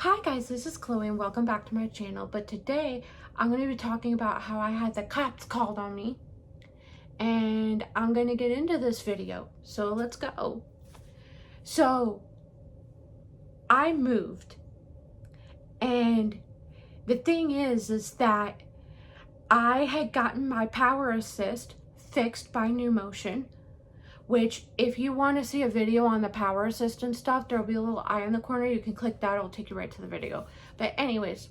Hi guys, this is Chloe and welcome back to my channel. But today I'm going to be talking about how I had the cops called on me, and I'm going to get into this video. So let's go. So I moved, and the thing is that I had gotten my power assist fixed by NewMotion, which if you want to see a video on the power assist and stuff, there'll be a little eye in the corner. You can click that, it'll take you right to the video. But anyways,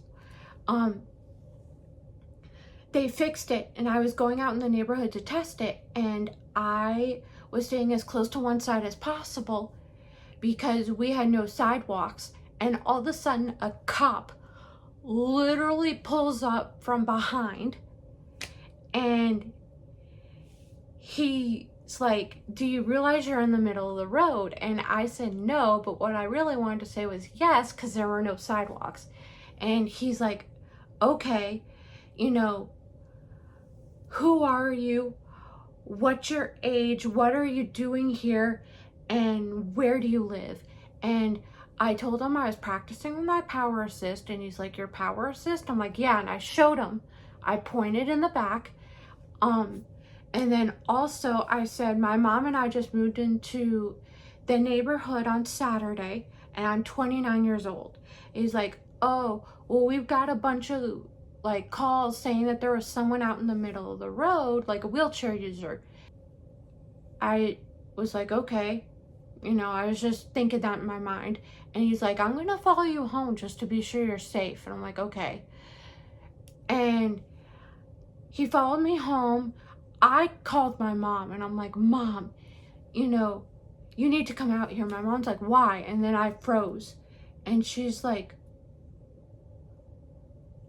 they fixed it, and I was going out in the neighborhood to test it, and I was staying as close to one side as possible because we had no sidewalks. And all of a sudden a cop literally pulls up from behind, and he's like, "Do you realize you're in the middle of the road?" And I said no, but what I really wanted to say was yes, because there were no sidewalks. And he's like, "Okay, who are you? What's your age? What are you doing here? And where do you live?" And I told him I was practicing with my power assist, and he's like, "Your power assist?" I'm like, "Yeah." And I showed him. I pointed in the back. And then also I said, my mom and I just moved into the neighborhood on Saturday, and I'm 29 years old. He's like, "Oh, well, we've got a bunch of calls saying that there was someone out in the middle of the road, like a wheelchair user." I was like, okay, I was just thinking that in my mind. And he's like, "I'm gonna follow you home just to be sure you're safe." And I'm like, okay. And he followed me home. I called my mom, and I'm like, "Mom, you need to come out here." My mom's like, "Why?" And then I froze, and she's like,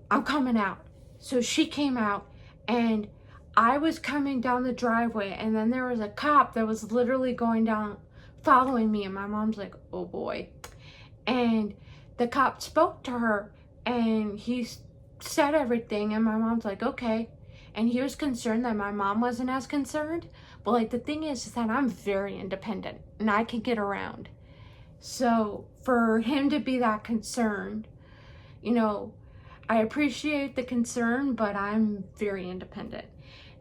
"I'm coming out." So she came out, and I was coming down the driveway, and then there was a cop that was literally going down, following me, and my mom's like, "Oh boy." And the cop spoke to her, and he said everything, and my mom's like, "Okay." And he was concerned that my mom wasn't as concerned. But the thing is that I'm very independent, and I can get around. So for him to be that concerned, I appreciate the concern, but I'm very independent.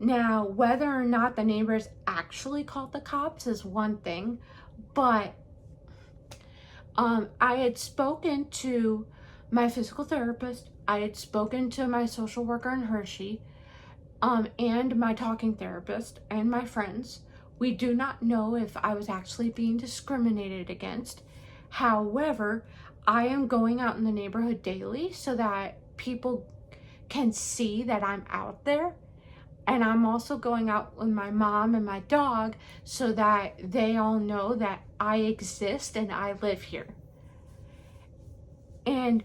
Now, whether or not the neighbors actually called the cops is one thing, but I had spoken to my physical therapist, I had spoken to my social worker in Hershey, and my talking therapist and my friends. We do not know if I was actually being discriminated against. However, I am going out in the neighborhood daily so that people can see that I'm out there. And I'm also going out with my mom and my dog so that they all know that I exist and I live here. And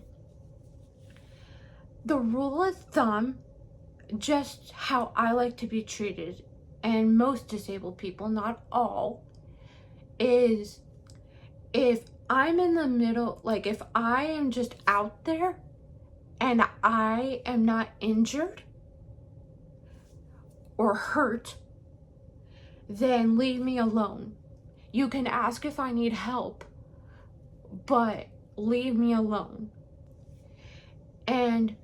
the rule of thumb, just how I like to be treated, and most disabled people, not all, is if I'm in the middle, if I am just out there and I am not injured or hurt, then leave me alone. You can ask if I need help, but leave me alone. And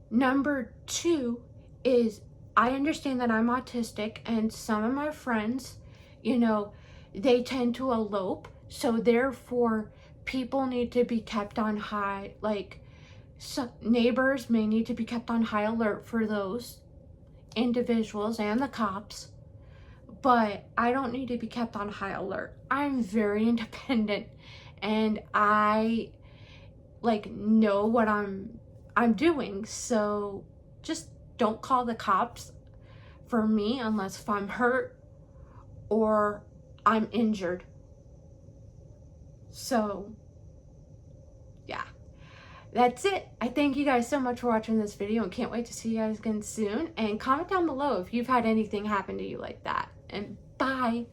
number two is, I understand that I'm autistic, and some of my friends, they tend to elope. So therefore, people need to be kept on high, neighbors may need to be kept on high alert for those individuals and the cops. But I don't need to be kept on high alert. I'm very independent, and I know what I'm doing. So just don't call the cops for me unless if I'm hurt or I'm injured. So yeah, that's it. I thank you guys so much for watching this video, and can't wait to see you guys again soon. And comment down below if you've had anything happen to you like that. And bye.